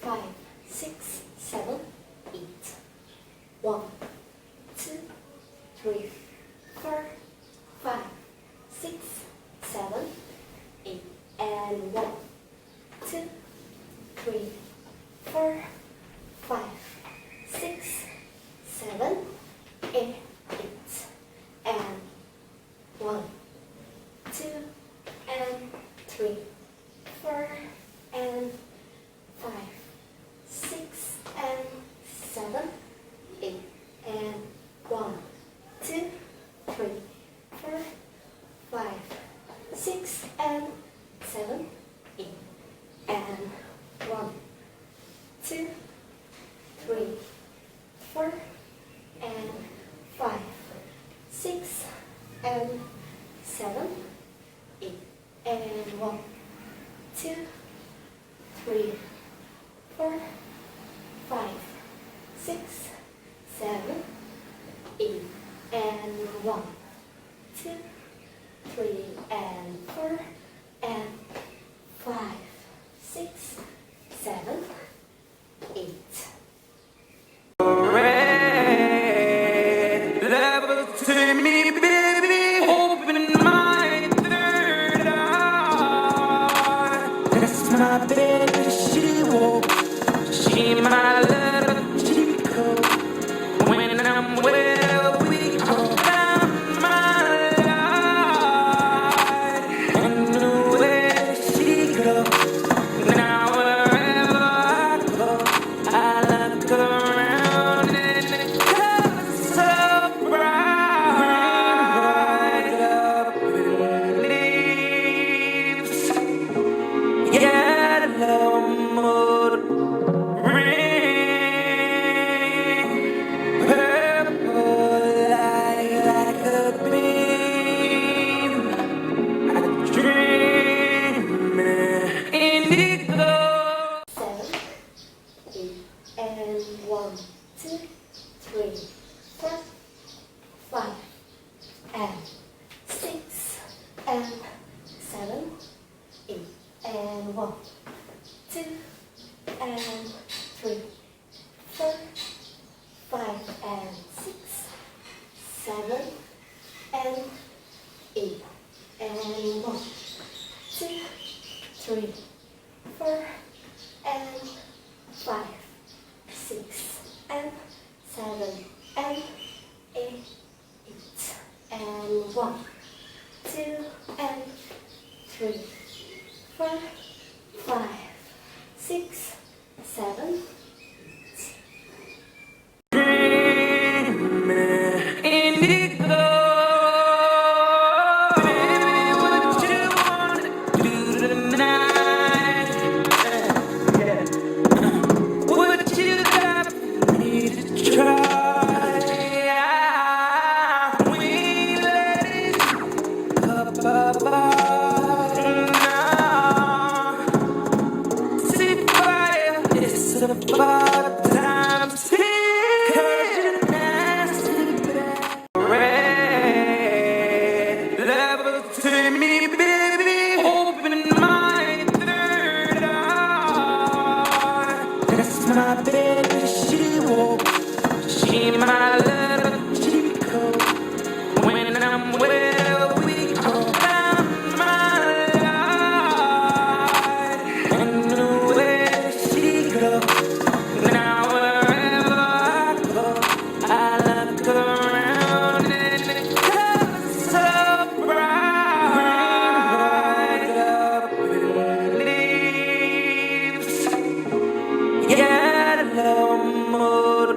5, 6, 7, 8. 1, 2, 3, 4, 5, 6, 7, 8. And 1, 2, 3, 4, 5, 6, 7, 8. And 1, 2, and 3, 4, and 5, 6, and 7, 8. And 1, 2, 3, 4, 5, 6, and 7, 8. And 1, 2, 3, 4, and 5, 6, and 7, 8. And 1, 2, 3, 4, 5, 6, 7, 8. And 1, 2, 3, and 4, and 5, 6, 7, 8. Level to me, baby, open my third eye. That's my baby, she woke. She my little chico. When I'm with we go down my line. And where she go, now wherever I go, I look around and it colors so bright. Up in leaves, yellow mood ring, purple like a beam, dreaming indigo. 7, 8. And 1, 2, 3, 4, 5, and 6, and 7, 8. And 1, 2, and 3, 4, 5, and 6, 7, and 8. And 1, 2, 3, 4, and 5, 6, and 7, and 8. And 1, 2, and 3, 4, 5, 6, 7. Dreaming indigo. Baby, what you wanna do tonight? Yeah. What you got for me to try? We let it up above now. See fire, it's about time to see. 'Cause you're nasty, bad. Red level to me, baby, open my third eye. That's my baby, she woke. She my little chico. When I'm with we go down my line. And where she go, now wherever I go, I look around and it colors so bright. Up in leaves, yellow mood